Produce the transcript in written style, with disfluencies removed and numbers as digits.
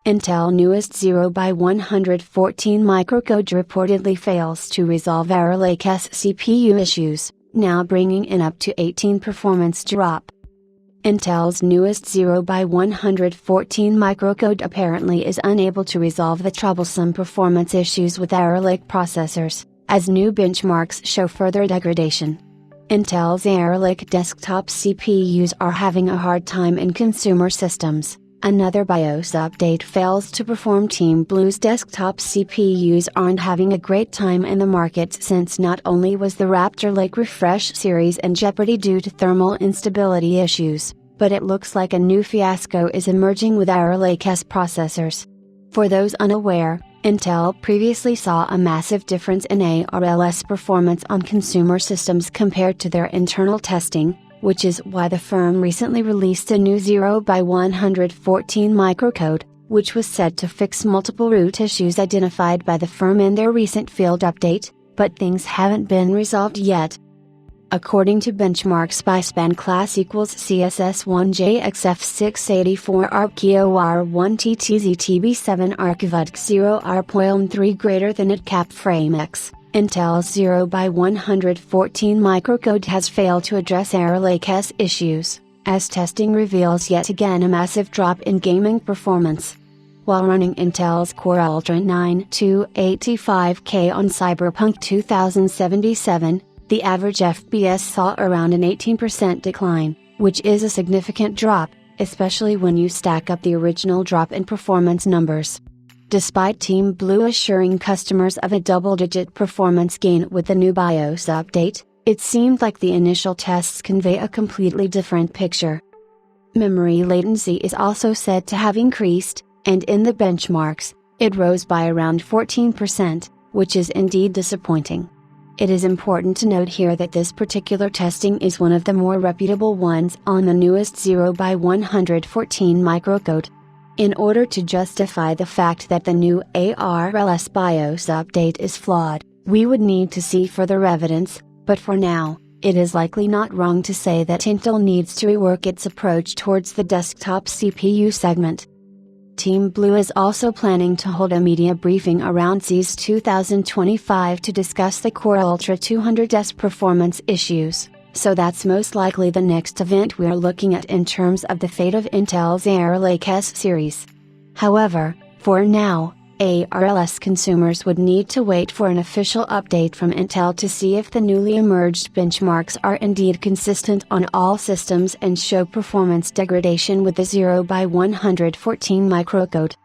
Intel newest 0 by 114 microcode reportedly fails to resolve Arrow Lake's CPU issues, now bringing in up to 18 performance drop. Intel's newest 0 by 114 microcode apparently is unable to resolve the troublesome performance issues with Arrow Lake processors, as new benchmarks show further degradation. Intel's Arrow Lake desktop CPUs are having a hard time in consumer systems. Another BIOS update fails to perform. Team Blue's desktop CPUs aren't having a great time in the market, since not only was the Raptor Lake Refresh series in jeopardy due to thermal instability issues, but it looks like a new fiasco is emerging with Arrow Lake's processors. For those unaware, Intel previously saw a massive difference in ARLS performance on consumer systems compared to their internal testing, which is why the firm recently released a new 0 by 114 microcode, which was said to fix multiple root issues identified by the firm in their recent field update, but things haven't been resolved yet. According to benchmarks by span class equals CSS1JXF684 ARCKIOR1TTZTB7 ARCVUDC0R.3 greater than at cap frame X. Intel's 0 by 114 microcode has failed to address Arrow Lake's issues, as testing reveals yet again a massive drop in gaming performance. While running Intel's Core Ultra 9285K on Cyberpunk 2077, the average FPS saw around an 18% decline, which is a significant drop, especially when you stack up the original drop in performance numbers. Despite Team Blue assuring customers of a double-digit performance gain with the new BIOS update, it seemed like the initial tests convey a completely different picture. Memory latency is also said to have increased, and in the benchmarks, it rose by around 14%, which is indeed disappointing. It is important to note here that this particular testing is one of the more reputable ones on the newest 0 by 114 microcode. In order to justify the fact that the new ARLS BIOS update is flawed, we would need to see further evidence, but for now, it is likely not wrong to say that Intel needs to rework its approach towards the desktop CPU segment. Team Blue is also planning to hold a media briefing around CES 2025 to discuss the Core Ultra 200's performance issues. So that's most likely the next event we're looking at in terms of the fate of Intel's Arrow Lake S series. However, for now, ARLS consumers would need to wait for an official update from Intel to see if the newly emerged benchmarks are indeed consistent on all systems and show performance degradation with the 0 by 114 microcode.